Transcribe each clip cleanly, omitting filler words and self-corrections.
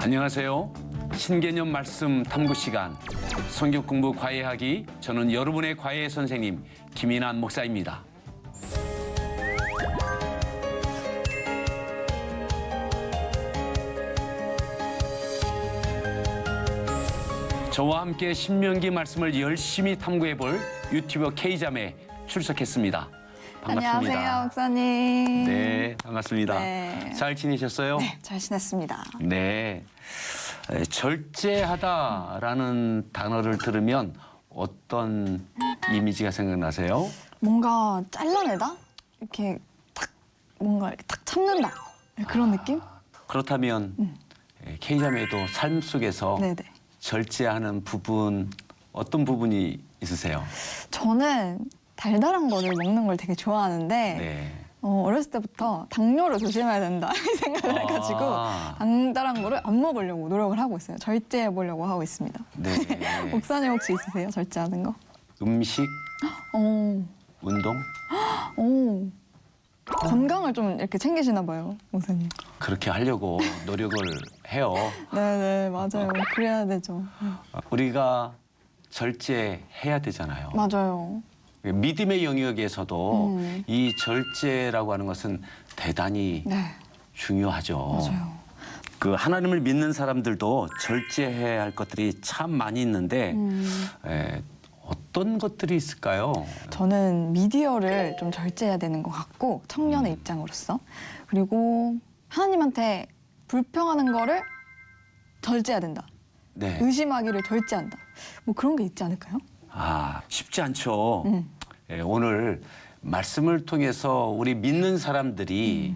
안녕하세요. 신개념 말씀 탐구 시간 성경 공부 과외하기, 저는 여러분의 과외 선생님 김인환 목사입니다. 저와 함께 신명기 말씀을 열심히 탐구해볼 유튜버 K자매 출석했습니다. 반갑습니다. 안녕하세요, 목사님. 네, 반갑습니다. 네. 잘 지내셨어요? 네, 잘 지냈습니다. 네. 절제하다라는 단어를 들으면 어떤 이미지가 생각나세요? 뭔가 잘라내다? 이렇게 탁, 뭔가 이렇게 탁 참는다. 그런 느낌? 그렇다면 K자매도 삶 속에서 네네. 절제하는 부분, 어떤 부분이 있으세요? 저는 달달한 거를 먹는 걸 되게 좋아하는데 네. 어렸을 때부터 당뇨를 조심해야 된다 이 생각을 해가지고 달달한 거를 안 먹으려고 노력을 하고 있어요. 절제해보려고 하고 있습니다. 네. 목사님 혹시 있으세요? 절제하는 거? 음식, 오, 운동? 오. 건강을 좀 이렇게 챙기시나 봐요, 목사님. 그렇게 하려고 노력을 해요. 네네, 맞아요. 그래야 되죠. 우리가 절제해야 되잖아요. 맞아요. 믿음의 영역에서도 음. 이 절제라고 하는 것은 대단히 네, 중요하죠. 맞아요. 그 하나님을 믿는 사람들도 절제해야 할 것들이 참 많이 있는데 어떤 것들이 있을까요? 저는 미디어를 좀 절제해야 되는 것 같고, 청년의 입장으로서. 그리고 하나님한테 불평하는 거를 절제해야 된다. 네. 의심하기를 절제한다. 뭐 그런 게 있지 않을까요? 쉽지 않죠. 오늘 말씀을 통해서 우리 믿는 사람들이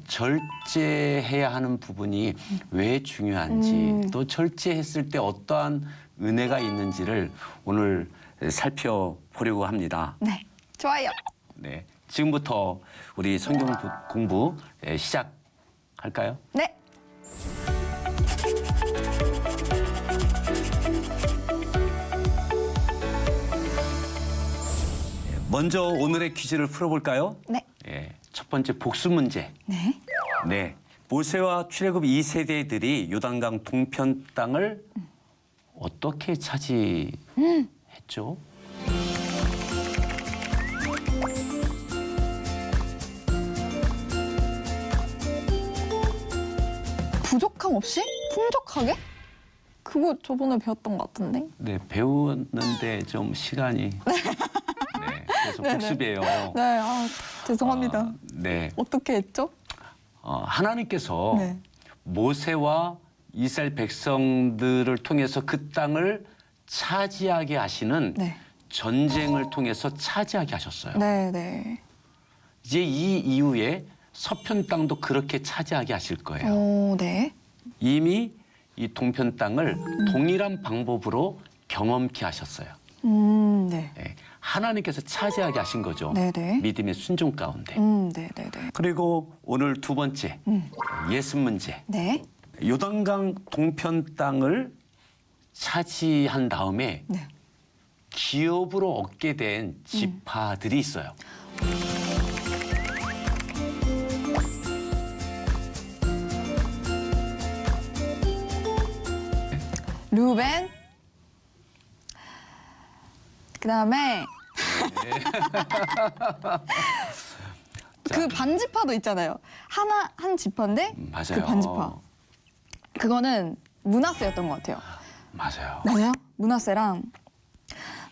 절제해야 하는 부분이 왜 중요한지, 또 절제했을 때 어떠한 은혜가 있는지를 오늘 살펴보려고 합니다. 네, 좋아요. 네, 지금부터 우리 성경 공부 시작할까요? 네. 먼저 오늘의 퀴즈를 풀어볼까요? 네. 첫 번째 복수 문제. 네. 네, 모세와 출애굽 2세대들이 요단강 동편 땅을 어떻게 차지했죠? 부족함 없이? 풍족하게? 그거 저번에 배웠던 것 같은데? 네, 배우는데 좀 시간이. 네, 그래서 복습이에요. 네, 죄송합니다. 네, 어떻게 했죠? 하나님께서 네. 모세와 이스라엘 백성들을 통해서 그 땅을 차지하게 하시는 네. 전쟁을 통해서 차지하게 하셨어요. 네, 네. 이제 이 이후에 서편 땅도 그렇게 차지하게 하실 거예요. 오, 네. 이미 이 동편 땅을 동일한 방법으로 경험케 하셨어요. 네. 네, 하나님께서 차지하게 하신 거죠. 네네. 믿음의 순종 가운데. 네, 네, 네. 그리고 오늘 두 번째 예습 문제. 네. 요단강 동편 땅을 차지한 다음에 네. 기업으로 얻게 된 지파들이 있어요. 루벤. 그다음에 그 반지파도 있잖아요. 한 지파인데 맞아요. 그 반지파. 그거는 므낫세였던 것 같아요. 맞아요. 맞아요? 므낫세랑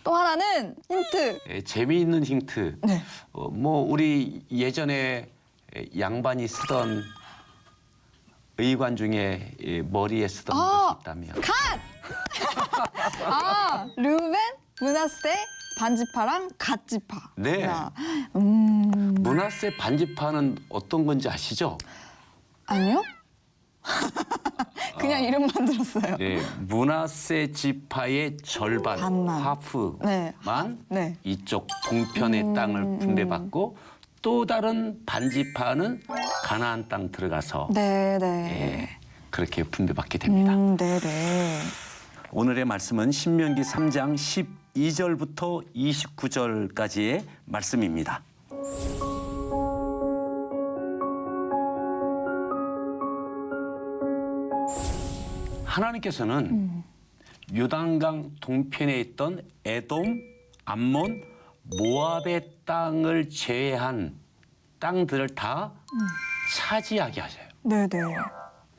또 하나는 힌트. 재미있는 힌트. 네. 뭐 우리 예전에 양반이 쓰던 의관 중에 머리에 쓰던 것이 있다면. 루벤, 므낫세, 반지파랑 갓지파. 네. 므낫세 반지파는 어떤 건지 아시죠? 아니요? 그냥 이름만 들었어요. 네, 므낫세 지파의 절반, 반만. 하프만 네. 이쪽 동편의 땅을 분배받고 또 다른 반지파는 가나안 땅 들어가서 네, 네. 그렇게 분배받게 됩니다. 네, 네. 오늘의 말씀은 신명기 3장 12절부터 29절까지의 말씀입니다. 하나님께서는 요단강 동편에 있던 에돔, 암몬, 모압의 땅을 제외한 땅들을 다 차지하게 하세요. 네네.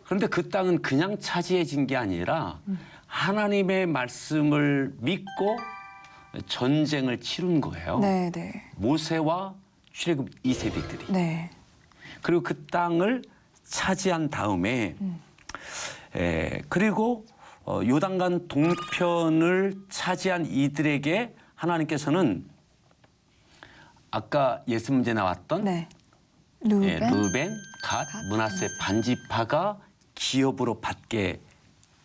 그런데 그 땅은 그냥 차지해진 게 아니라 하나님의 말씀을 믿고 전쟁을 치른 거예요. 네네. 모세와 출애굽 2세대들이. 네. 그리고 그 땅을 차지한 다음에 그리고 요단강 동편을 차지한 이들에게 하나님께서는 아까 예수 문제 나왔던 네. 루벤, 갓, 므낫세 반지파가 기업으로 받게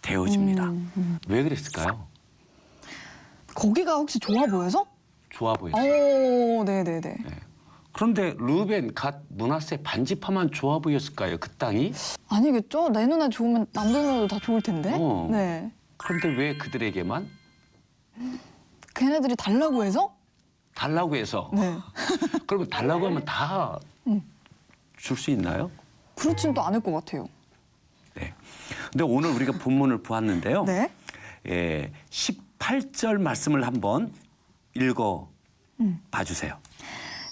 되어집니다. 왜 그랬을까요? 거기가 혹시 좋아 보여서? 좋아 보였어요. 오, 네네네. 그런데 루벤, 갓, 므낫세 반지파만 좋아 보였을까요? 그 땅이? 아니겠죠? 내 눈에 좋으면 남들 눈에도 다 좋을 텐데. 네. 그런데 왜 그들에게만? 걔네들이 달라고 해서? 달라고 해서. 네. 그러면 달라고 하면 다 줄 수 있나요? 그렇진 또 않을 것 같아요. 네. 근데 오늘 우리가 본문을 보았는데요. 네. 18절 말씀을 한번 읽어 봐주세요.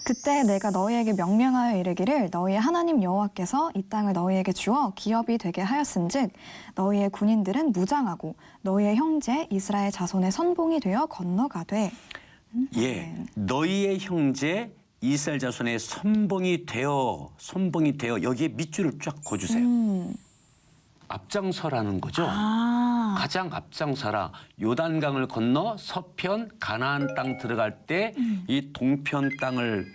그때 내가 너희에게 명령하여 이르기를 너희의 하나님 여호와께서 이 땅을 너희에게 주어 기업이 되게 하였은즉 너희의 군인들은 무장하고 너희의 형제 이스라엘 자손의 선봉이 되어 건너가되. 예, 너희의 형제 이스라엘 자손의 선봉이 되어 여기에 밑줄을 쫙 그어주세요. 앞장서라는 거죠. 아. 가장 앞장서라. 요단강을 건너 서편 가나안 땅 들어갈 때 이 동편 땅을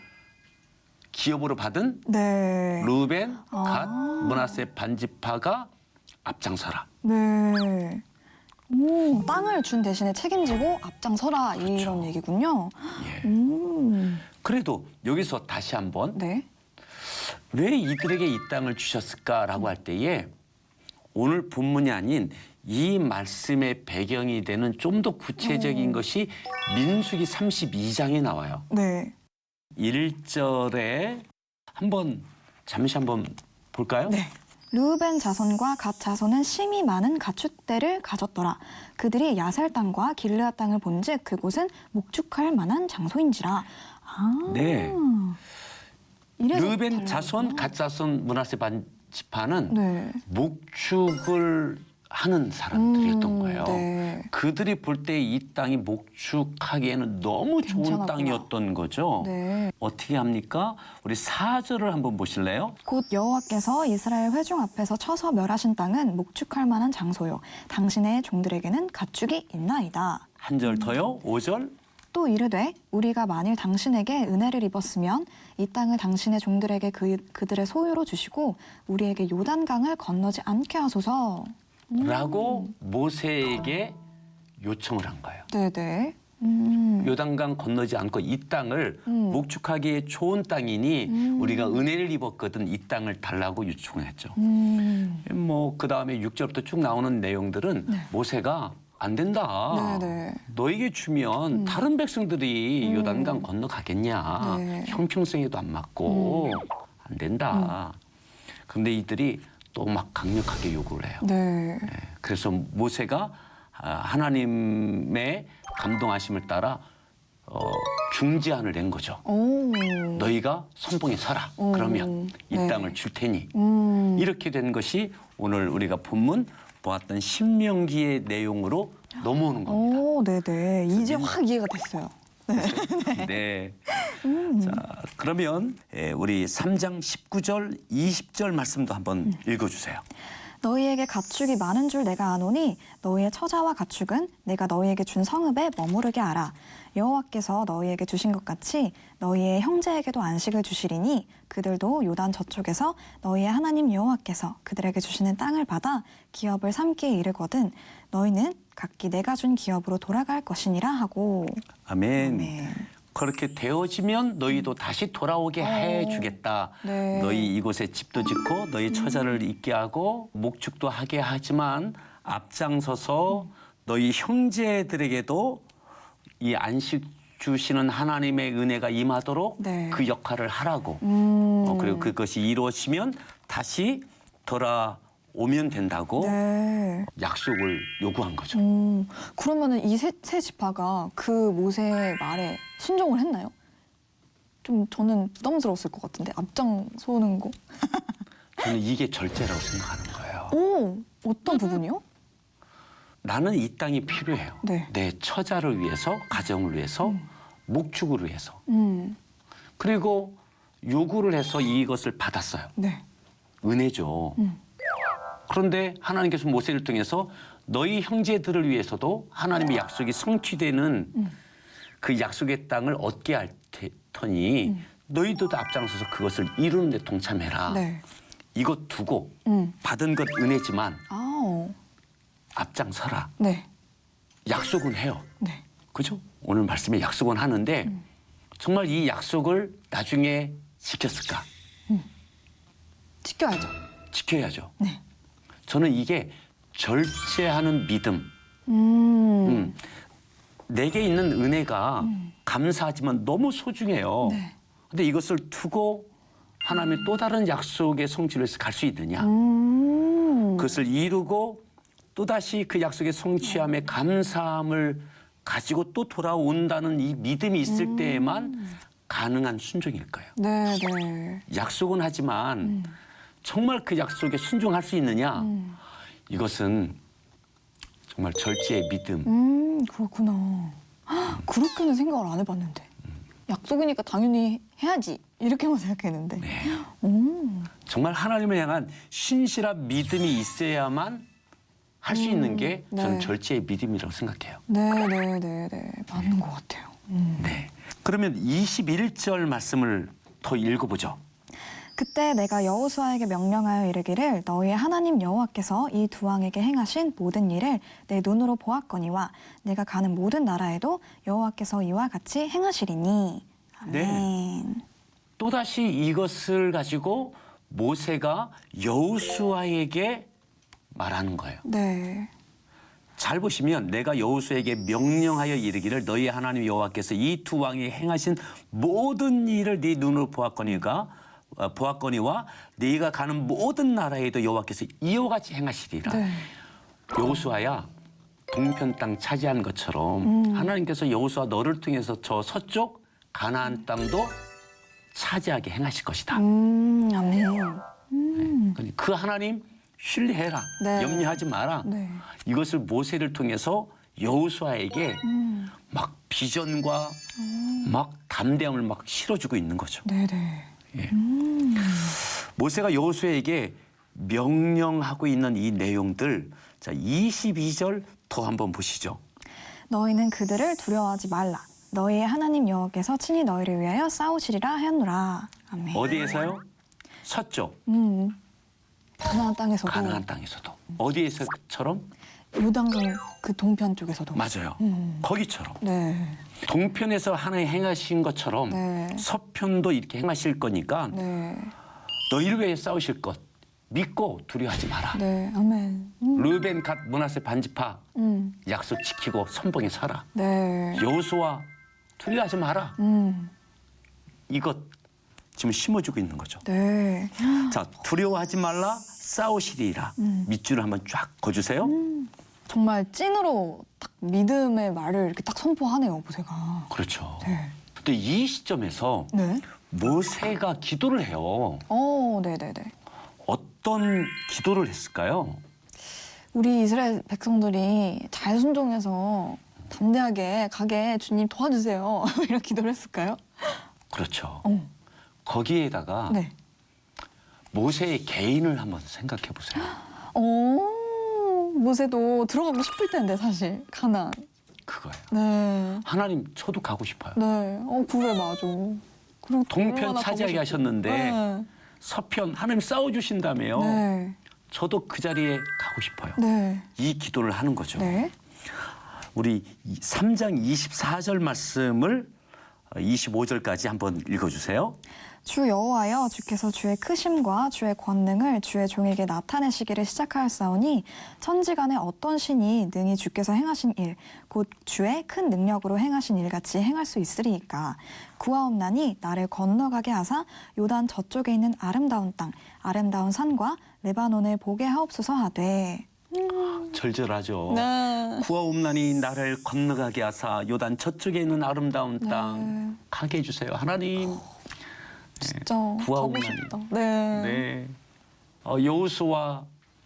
기업으로 받은 네. 루벤, 갓, 므낫세 반지파가 앞장서라. 네. 오, 땅을 준 대신에 책임지고 앞장서라 이런 얘기군요. 예. 음. 그래도 여기서 다시 한번 네. 왜 이들에게 이 땅을 주셨을까라고 할 때에 오늘 본문이 아닌 이 말씀의 배경이 되는 좀 더 구체적인 것이 민수기 32장에 나와요. 네. 1절에 잠시 한번 볼까요? 네. 르우벤 자손과 갓 자손은 심이 많은 가축대를 가졌더라. 그들이 야살 땅과 길르앗 땅을 본즉 그곳은 목축할 만한 장소인지라. 아. 네. 이래서 르우벤 달라요. 자손, 갓 자손, 므낫세 반지파는 네. 목축을 하는 사람들이었던 거예요. 네. 그들이 볼 때 이 땅이 목축하기에는 너무 좋은 괜찮았구나. 땅이었던 거죠. 네. 어떻게 합니까? 우리 4절을 한번 보실래요? 곧 여호와께서 이스라엘 회중 앞에서 쳐서 멸하신 땅은 목축할 만한 장소요. 당신의 종들에게는 가축이 있나이다. 한 절 더요. 5절. 또 이르되 우리가 만일 당신에게 은혜를 입었으면 이 땅을 당신의 종들에게 그들의 소유로 주시고 우리에게 요단강을 건너지 않게 하소서. 라고 모세에게 요청을 한 거예요. 네네. 요단강 건너지 않고 이 땅을 목축하기에 좋은 땅이니 우리가 은혜를 입었거든 이 땅을 달라고 요청을 했죠. 뭐 그다음에 6절부터 쭉 나오는 내용들은 모세가 안 된다. 네네. 너에게 주면 다른 백성들이 요단강 건너가겠냐. 네. 형평성에도 안 맞고 안 된다. 그런데 이들이 또 막 강력하게 요구를 해요. 네. 그래서 모세가 하나님의 감동하심을 따라 중재안을 낸 거죠. 오. 너희가 선봉에 서라. 그러면 이 네. 땅을 줄 테니. 음. 이렇게 된 것이 오늘 우리가 본문 보았던 신명기의 내용으로 넘어오는 겁니다. 오, 네네. 이제 확 이해가 됐어요. 네. 자, 그러면 우리 3장 19절, 20절 말씀도 한번 읽어주세요. 너희에게 가축이 많은 줄 내가 아노니 너희의 처자와 가축은 내가 너희에게 준 성읍에 머무르게 하라. 여호와께서 너희에게 주신 것 같이 너희의 형제에게도 안식을 주시리니 그들도 요단 저쪽에서 너희의 하나님 여호와께서 그들에게 주시는 땅을 받아 기업을 삼기에 이르거든 너희는 각기 내가 준 기업으로 돌아갈 것이니라 하고. 아멘. 아멘. 그렇게 되어지면 너희도 다시 돌아오게 해주겠다. 네. 너희 이곳에 집도 짓고 너희 처자를 있게 하고 목축도 하게 하지만 앞장서서 너희 형제들에게도 이 안식 주시는 하나님의 은혜가 임하도록 네. 그 역할을 하라고. 그리고 그것이 이루어지면 다시 돌아올 오면 된다고 네. 약속을 요구한 거죠. 그러면은 이 세 지파가 그 모세의 말에 순종을 했나요? 좀 저는 부담스러웠을 것 같은데 앞장서는 거. 저는 이게 절제라고 생각하는 거예요. 오, 어떤 부분이요? 나는 이 땅이 필요해요. 네. 내 처자를 위해서, 가정을 위해서, 목축을 위해서. 그리고 요구를 해서 이것을 받았어요. 네. 은혜죠. 그런데 하나님께서 모세를 통해서 너희 형제들을 위해서도 하나님의 약속이 성취되는 그 약속의 땅을 얻게 할 터니 너희들도 앞장서서 그것을 이루는 데 동참해라. 네. 이것 두고 받은 것 은혜지만 아, 앞장서라. 네. 약속은 해요. 네. 그죠? 오늘 말씀에 약속은 하는데 정말 이 약속을 나중에 지켰을까? 지켜야죠. 지켜야죠. 네. 저는 이게 절제하는 믿음. 내게 있는 은혜가 감사하지만 너무 소중해요. 네. 근데 이것을 두고 하나님의 또 다른 약속의 성취를 위해서 갈 수 있느냐? 그것을 이루고 또다시 그 약속의 성취함에 감사함을 가지고 또 돌아온다는 이 믿음이 있을 때에만 가능한 순종일 거예요. 네, 네. 약속은 하지만 정말 그 약속에 순종할 수 있느냐? 이것은 정말 절제의 믿음. 그렇구나. 헉, 그렇게는 생각을 안 해봤는데. 약속이니까 당연히 해야지. 이렇게만 생각했는데. 네. 음. 정말 하나님을 향한 신실한 믿음이 있어야만 할 수 있는 게 저는 네. 절제의 믿음이라고 생각해요. 네, 네, 네, 네. 맞는 것 같아요. 네. 그러면 21절 말씀을 더 읽어보죠. 그때 내가 여호수아에게 명령하여 이르기를 너희의 하나님 여호와께서 이 두 왕에게 행하신 모든 일을 내 눈으로 보았거니와 내가 가는 모든 나라에도 여호와께서 이와 같이 행하시리니. 아멘. 또다시 이것을 가지고 모세가 여호수아에게 말하는 거예요. 네. 잘 보시면 내가 여호수아에게 명령하여 이르기를 너희 하나님 여호와께서 이 두 왕이 행하신 모든 일을 네 눈으로 보았거니와 네가 가는 모든 나라에도 여호와께서 이와 같이 행하시리라. 네. 여호수아야 동편 땅 차지한 것처럼 하나님께서 여호수아 너를 통해서 저 서쪽 가나안 땅도 차지하게 행하실 것이다. 아멘. 그 하나님 신뢰해라. 네. 염려하지 마라. 네. 이것을 모세를 통해서 여호수아에게 막 비전과 막 담대함을 막 실어주고 있는 거죠. 네, 네. 예. 모세가 여호수아에게 명령하고 있는 이 내용들, 자 22절 더 한번 보시죠. 너희는 그들을 두려워하지 말라. 너희의 하나님 여호와께서 친히 너희를 위하여 싸우시리라 하였노라. 아멘. 어디에서요? 서쪽 가나안 땅에서도. 가나안 땅에서도. 어디에서처럼? 요단강 그 동편 쪽에서도. 맞아요. 거기처럼. 네. 동편에서 하나님 행하신 것처럼 네. 서편도 이렇게 행하실 거니까 네. 너희를 위해 싸우실 것 믿고 두려워하지 마라. 네. 아멘. 르벤, 갓, 므낫세 반지파 약속 지키고 선봉에 서라. 네. 여호수아 두려워하지 마라. 이것 지금 심어주고 있는 거죠. 네. 자, 두려워하지 말라 싸우시리라. 밑줄을 한번 쫙 그어주세요. 정말 찐으로 딱 믿음의 말을 이렇게 딱 선포하네요, 모세가. 그렇죠. 네. 근데 이 시점에서 네. 모세가 기도를 해요. 네, 네, 네. 어떤 기도를 했을까요? 우리 이스라엘 백성들이 잘 순종해서 담대하게 가게 주님 도와주세요. 이런 기도를 했을까요? 그렇죠. 어. 거기에다가 네. 모세의 개인을 한번 생각해 보세요. 모세도 들어가고 싶을 텐데 사실 가나안. 그거예요. 네. 하나님 저도 가고 싶어요. 네. 그래 맞아. 그리고 동편 얼마나 차지하게 가고 싶고. 하셨는데 네. 서편 하나님 싸워주신다며요. 네. 저도 그 자리에 가고 싶어요. 네. 이 기도를 하는 거죠. 네. 우리 3장 24절 말씀을 25절까지 한번 읽어주세요. 주 여호와여 주께서 주의 크심과 주의 권능을 주의 종에게 나타내시기를 시작하였사오니 천지간에 어떤 신이 능히 주께서 행하신 일 곧 주의 큰 능력으로 행하신 일같이 행할 수 있으리이까. 구하옵나니 나를 건너가게 하사 요단 저쪽에 있는 아름다운 땅 아름다운 산과 레바논을 보게 하옵소서 하되. 절절하죠. 네. 구하옵나니 나를 건너가게 하사 요단 저쪽에 있는 아름다운 땅 가게 해주세요. 하나님. 진짜 구하옵나니. 가고 싶다. 네. 네. 여호수아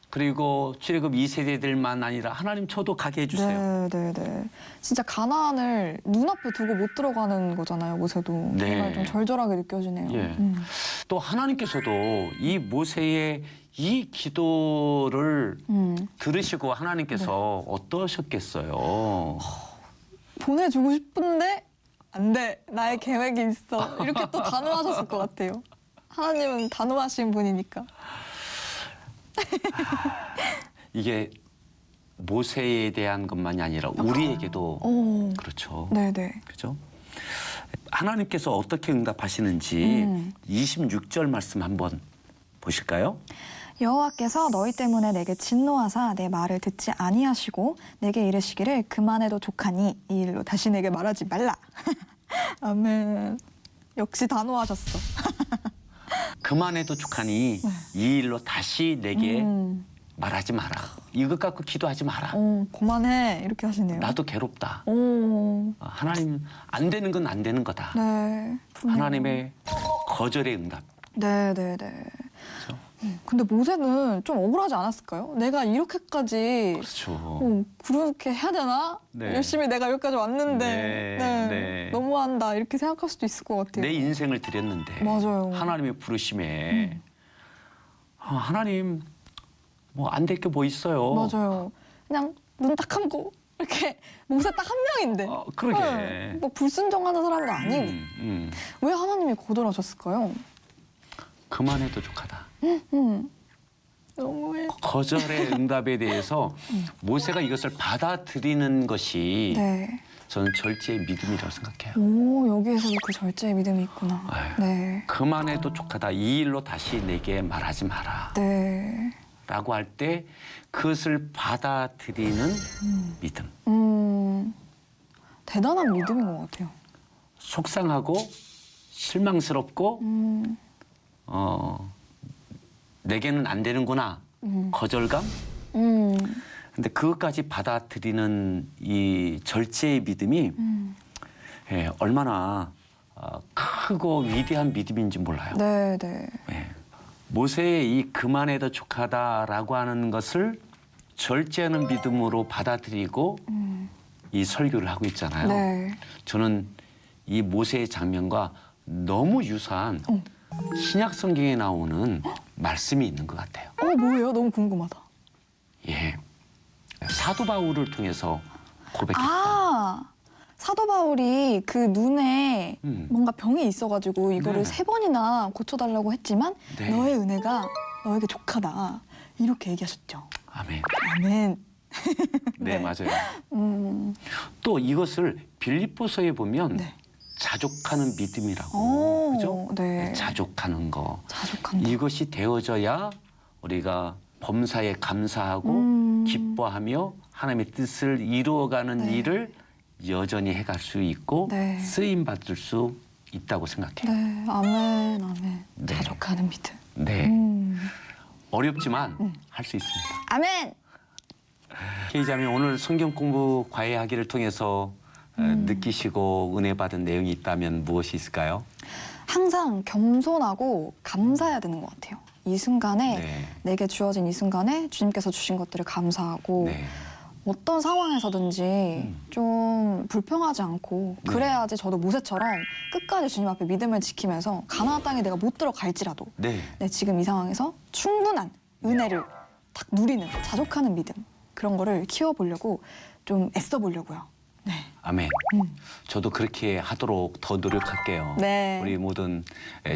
그리고 출애굽 2세대들만 아니라 하나님 저도 가게 해주세요. 네. 진짜 가나안을 눈앞에 두고 못 들어가는 거잖아요, 모세도. 네. 정말 좀 절절하게 느껴지네요. 예. 또 하나님께서도 이 모세의 이 기도를 들으시고 하나님께서 어떠셨겠어요? 보내주고 싶은데 안 돼. 나의 계획이 있어. 이렇게 또 단호하셨을 것 같아요. 하나님은 단호하신 분이니까. 이게 모세에 대한 것만이 아니라 우리에게도 오. 그렇죠. 네네. 그죠? 하나님께서 어떻게 응답하시는지 26절 말씀 한번 보실까요? 여호와께서 너희 때문에 내게 진노하사 내 말을 듣지 아니하시고 내게 이르시기를 그만해도 족하니 이 일로 다시 내게 말하지 말라. 아멘. 역시 단호하셨어. 그만해도 족하니 이 일로 다시 내게 말하지 마라. 이것 갖고 기도하지 마라. 그만해. 이렇게 하시네요. 나도 괴롭다. 오. 하나님 안 되는 건 안 되는 거다. 네. 하나님의 거절의 응답. 네네네. 그렇죠? 근데 모세는 좀 억울하지 않았을까요? 내가 이렇게까지 그렇죠. 그렇게 해야 되나? 네. 열심히 내가 여기까지 왔는데 네. 너무한다 이렇게 생각할 수도 있을 것 같아요. 내 인생을 드렸는데 맞아요. 하나님의 부르심에 하나님 뭐 안 될 게 뭐 있어요. 맞아요. 그냥 눈 딱 감고 이렇게 모세 딱 한 명인데 그러게. 뭐 불순종하는 사람도 아니고 왜 하나님이 거절하셨을까요? 그만해도 족하다. 너무해. 거절의 응답에 대해서 모세가 이것을 받아들이는 것이 네. 저는 절제의 믿음이라고 생각해요. 오, 여기에서도 그 절제의 믿음이 있구나. 아유. 네. 그만해도 족하다. 이 일로 다시 내게 말하지 마라. 네. 라고 할 때 그것을 받아들이는 믿음. 대단한 믿음인 것 같아요. 속상하고 실망스럽고 내게는 안 되는구나. 거절감. 근데 그것까지 받아들이는 이 절제의 믿음이 얼마나 크고 위대한 믿음인지 몰라요. 네. 예. 모세의 이 그만해도 족하다라고 하는 것을 절제하는 믿음으로 받아들이고 이 설교를 하고 있잖아요. 네. 저는 이 모세의 장면과 너무 유사한 신약 성경에 나오는 말씀이 있는 것 같아요. 뭐예요? 너무 궁금하다. 예, 사도 바울을 통해서 고백했다. 사도 바울이 그 눈에 음. 뭔가 병이 있어가지고 이거를 네. 3번이나 고쳐달라고 했지만 네. 너의 은혜가 너에게 족하다. 이렇게 얘기하셨죠. 아멘. 아멘. 네, 네. 맞아요. 음, 또 이것을 빌립보서에 보면 네. 자족하는 믿음이라고, 오, 그죠? 네. 자족하는 거. 자족한다. 이것이 되어져야 우리가 범사에 감사하고 기뻐하며 하나님의 뜻을 이루어가는 네. 일을 여전히 해갈 수 있고 네. 쓰임 받을 수 있다고 생각해요. 네, 아멘. 네. 자족하는 믿음. 네, 음. 어렵지만 할 수 있습니다. 아멘. K자매 오늘 성경 공부 과외하기를 통해서 느끼시고 은혜 받은 내용이 있다면 무엇이 있을까요? 항상 겸손하고 감사해야 되는 것 같아요. 이 순간에 네. 내게 주어진 이 순간에 주님께서 주신 것들을 감사하고 네. 어떤 상황에서든지 좀 불평하지 않고 네. 그래야지 저도 모세처럼 끝까지 주님 앞에 믿음을 지키면서 가나안 땅에 내가 못 들어갈지라도 네. 지금 이 상황에서 충분한 은혜를 딱 누리는 자족하는 믿음 그런 거를 키워보려고 좀 애써보려고요. 네. 아멘. 저도 그렇게 하도록 더 노력할게요. 네. 우리 모든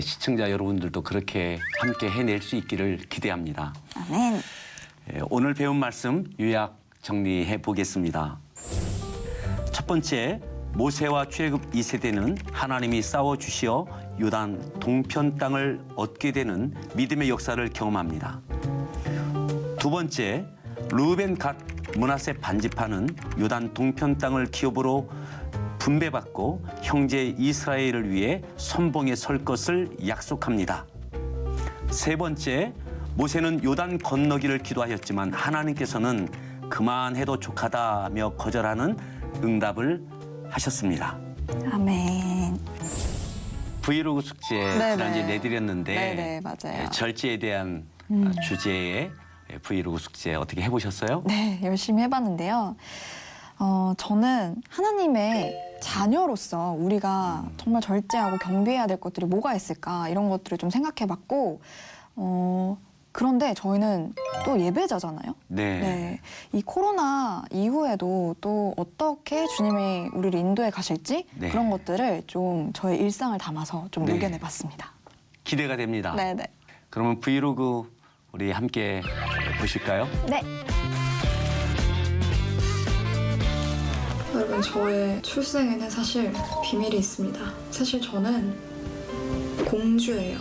시청자 여러분들도 그렇게 함께 해낼 수 있기를 기대합니다. 아멘. 오늘 배운 말씀 요약 정리해 보겠습니다. 첫 번째, 모세와 출애굽 2세대는 하나님이 싸워주시어 요단 동편 땅을 얻게 되는 믿음의 역사를 경험합니다. 두 번째, 루벤 갓 므낫세 반지파는 요단 동편 땅을 기업으로 분배받고 형제 이스라엘을 위해 선봉에 설 것을 약속합니다. 세 번째, 모세는 요단 건너기를 기도하였지만 하나님께서는 그만해도 족하다며 거절하는 응답을 하셨습니다. 아멘. 브이로그 숙제 네네. 지난주에 내드렸는데 네네, 맞아요. 절제에 대한 주제의 브이로그 숙제 어떻게 해보셨어요? 네, 열심히 해봤는데요. 저는 하나님의 자녀로서 우리가 정말 절제하고 경비해야 될 것들이 뭐가 있을까 이런 것들을 좀 생각해봤고 그런데 저희는 또 예배자잖아요. 네. 네, 이 코로나 이후에도 또 어떻게 주님이 우리를 인도해 가실지 네. 그런 것들을 좀 저의 일상을 담아서 좀 네. 녹여내봤습니다. 기대가 됩니다. 네네. 그러면 브이로그 우리 함께 보실까요? 네. 여러분, 저의 출생에는 사실 비밀이 있습니다. 사실 저는 공주예요.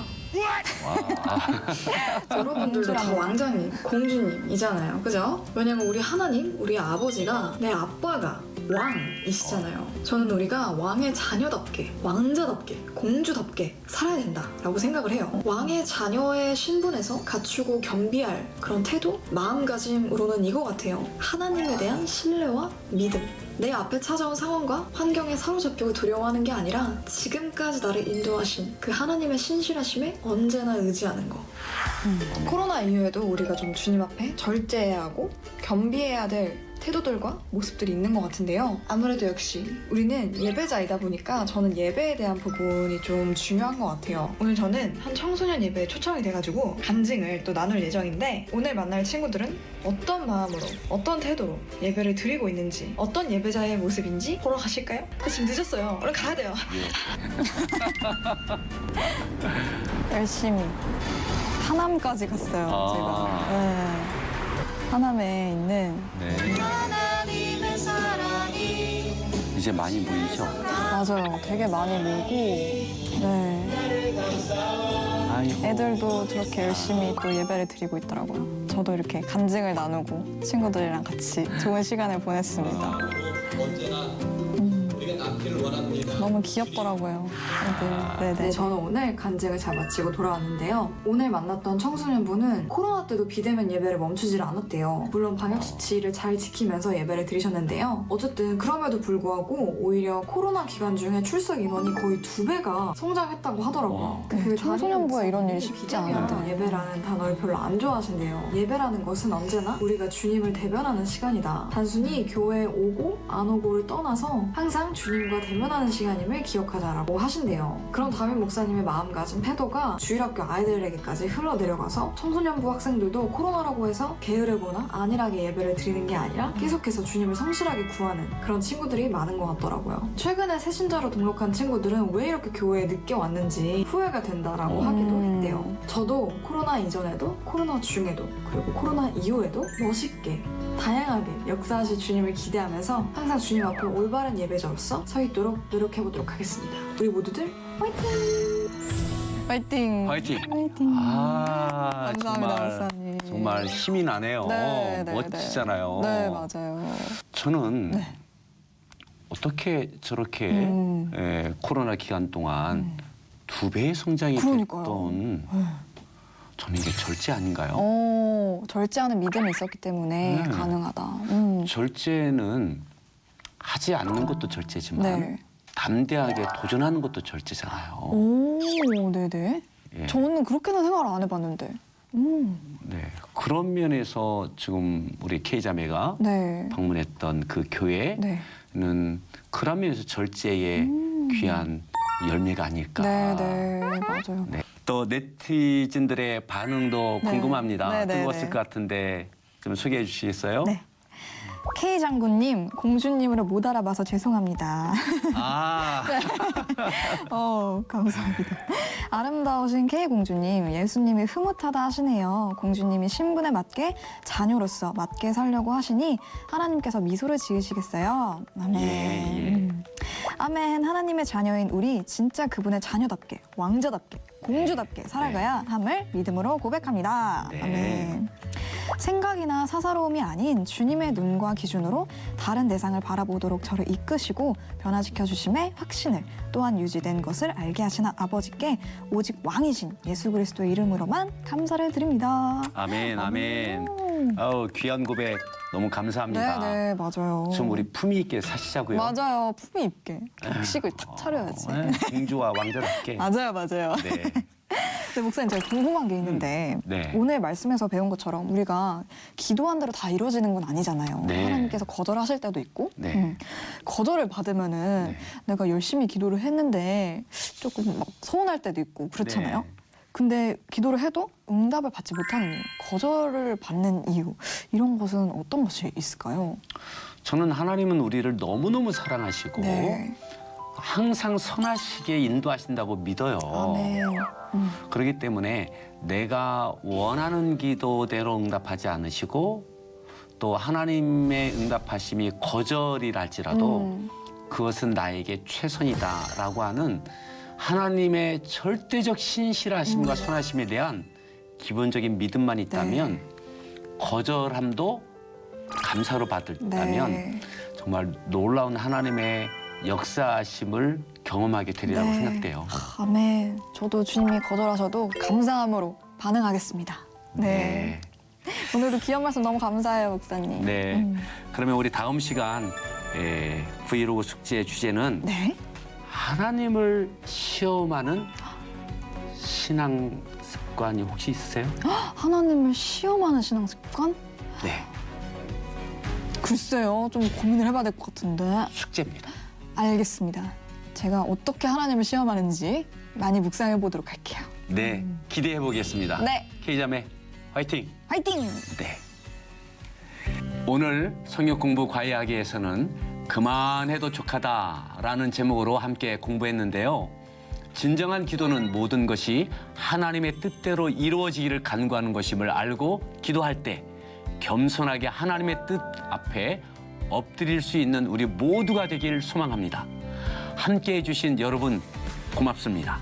여러분들도 다 왕자님, 공주님이잖아요. 그죠? 왜냐면 우리 하나님, 우리 아버지가 내 아빠가 왕이시잖아요. 저는 우리가 왕의 자녀답게, 왕자답게, 공주답게 살아야 된다라고 생각을 해요. 왕의 자녀의 신분에서 갖추고 겸비할 그런 태도, 마음가짐으로는 이거 같아요. 하나님에 대한 신뢰와 믿음. 내 앞에 찾아온 상황과 환경에 사로잡히고 두려워하는 게 아니라 지금까지 나를 인도하신 그 하나님의 신실하심에 언제나 의지하는 거. 코로나 이후에도 우리가 좀 주님 앞에 절제해야 하고 겸비해야 될 태도들과 모습들이 있는 것 같은데요. 아무래도 역시 우리는 예배자이다 보니까 저는 예배에 대한 부분이 좀 중요한 것 같아요. 오늘 저는 한 청소년 예배에 초청이 돼가지고 간증을 또 나눌 예정인데 오늘 만날 친구들은 어떤 마음으로 어떤 태도로 예배를 드리고 있는지 어떤 예배자의 모습인지 보러 가실까요? 지금 늦었어요. 얼른 가야 돼요. 열심히 하남까지 갔어요. 제가. 네. 하남에 있는 이제 많이 모이죠? 맞아요. 되게 많이 모이고 네. 아이고. 애들도 저렇게 열심히 또 예배를 드리고 있더라고요. 저도 이렇게 간증을 나누고 친구들이랑 같이 좋은 시간을 보냈습니다. 너무 귀엽더라고요. 애들. 네네. 저는 오늘 간증을 잘 마치고 돌아왔는데요. 오늘 만났던 청소년분은 코로나 때도 비대면 예배를 멈추질 않았대요. 물론 방역수칙을 잘 지키면서 예배를 드리셨는데요. 어쨌든 그럼에도 불구하고 오히려 코로나 기간 중에 출석 인원이 거의 2배가 성장했다고 하더라고요. 네, 청소년부에 이런 일이 쉽지 않은데. 예배라는 단어를 별로 안 좋아하신대요. 예배라는 것은 언제나 우리가 주님을 대면하는 시간이다. 단순히 교회에 오고 안 오고를 떠나서 항상 주님과 대면하는 시간임을 기억하자라고 하신대요. 그런 담임 목사님의 마음가짐, 태도가 주일학교 아이들에게까지 흘러내려가서 청소년부 학생들도 코로나라고 해서 게으르거나 안일하게 예배를 드리는 게 아니라 계속해서 주님을 성실하게 구하는 그런 친구들이 많은 것 같더라고요. 최근에 새신자로 등록한 친구들은 왜 이렇게 교회에 늦게 왔는지 후회가 된다라고 하기도 했대요. 저도 코로나 이전에도 코로나 중에도 그리고 코로나 이후에도 멋있게 다양하게 역사하실 주님을 기대하면서 항상 주님 앞에 올바른 예배자로서 서 있도록 노력해보도록 하겠습니다. 우리 모두들 화이팅! 화이팅! 화이팅! 화이팅! 아, 감사합니다, 목사님. 정말 힘이 나네요. 네, 네, 멋지잖아요. 네, 맞아요. 저는 네. 어떻게 저렇게 음. 코로나 기간 동안 2배의 성장이 그러니까요. 됐던 저는 이게 절제 아닌가요? 절제하는 믿음이 있었기 때문에 네. 가능하다. 절제는 하지 않는 것도 절제지만 네. 담대하게 도전하는 것도 절제잖아요. 오, 네네. 예. 저는 그렇게는 생각을 안 해봤는데. 네. 그런 면에서 지금 우리 K자매가 네. 방문했던 그 교회는 네. 그런 면에서 절제의 귀한 열매가 아닐까. 네네. 맞아요. 네. 또 네티즌들의 반응도 네. 궁금합니다. 네, 네, 뜨거웠을 네. 것 같은데 좀 소개해 주시겠어요? 네. K 장군님, 공주님으로 못 알아봐서 죄송합니다. 아, 감사합니다. 아름다우신 K 공주님, 예수님이 흐뭇하다 하시네요. 공주님이 신분에 맞게 자녀로서 맞게 살려고 하시니 하나님께서 미소를 지으시겠어요. 아멘. 예, 예. 아멘. 하나님의 자녀인 우리 진짜 그분의 자녀답게, 왕자답게, 공주답게 살아가야 함을 믿음으로 고백합니다. 네. 아멘. 생각이나 사사로움이 아닌 주님의 눈과 기준으로 다른 대상을 바라보도록 저를 이끄시고 변화시켜 주심의 확신을 또한 유지된 것을 알게 하시는 아버지께 오직 왕이신 예수 그리스도의 이름으로만 감사를 드립니다. 아멘, 아멘. 아우, 귀한 고백 너무 감사합니다. 네, 맞아요. 좀 우리 품위 있게 사시자고요. 맞아요. 품위 있게 격식을 탁 차려야지. 공주와 왕자답게. 맞아요, 맞아요. 네. 근데 목사님 제가 궁금한 게 있는데 네. 오늘 말씀에서 배운 것처럼 우리가 기도한 대로 다 이루어지는 건 아니잖아요. 네. 하나님께서 거절하실 때도 있고 네. 거절을 받으면은 네. 내가 열심히 기도를 했는데 조금 막 서운할 때도 있고 그렇잖아요. 네. 근데 기도를 해도 응답을 받지 못하는 이유, 거절을 받는 이유 이런 것은 어떤 것이 있을까요? 저는 하나님은 우리를 너무너무 사랑하시고 네. 항상 선하시게 인도하신다고 믿어요. 아멘. 그렇기 때문에 내가 원하는 기도대로 응답하지 않으시고 또 하나님의 응답하심이 거절이랄지라도 그것은 나에게 최선이다라고 하는 하나님의 절대적 신실하심과 선하심에 대한 기본적인 믿음만 있다면 거절함도 감사로 받았다면 네. 정말 놀라운 하나님의 역사하심을 경험하게 되리라고 네. 생각돼요. 아멘. 저도 주님이 거절하셔도 감사함으로 반응하겠습니다. 네. 오늘도 귀한 말씀 너무 감사해요, 목사님. 네. 그러면 우리 다음 시간 브이로그 숙제의 주제는 네. 하나님을 시험하는 신앙 습관이 혹시 있으세요? 하나님을 시험하는 신앙 습관? 네. 글쎄요, 좀 고민을 해봐야 될 것 같은데. 숙제입니다. 알겠습니다. 제가 어떻게 하나님을 시험하는지 많이 묵상해 보도록 할게요. 네. 기대해 보겠습니다. 네. K자매 화이팅! 화이팅! 네. 오늘 성역 공부 과외하기에서는 그만해도 족하다라는 제목으로 함께 공부했는데요. 진정한 기도는 모든 것이 하나님의 뜻대로 이루어지기를 간구하는 것임을 알고 기도할 때 겸손하게 하나님의 뜻 앞에 엎드릴 수 있는 우리 모두가 되길 소망합니다. 함께해 주신 여러분 고맙습니다.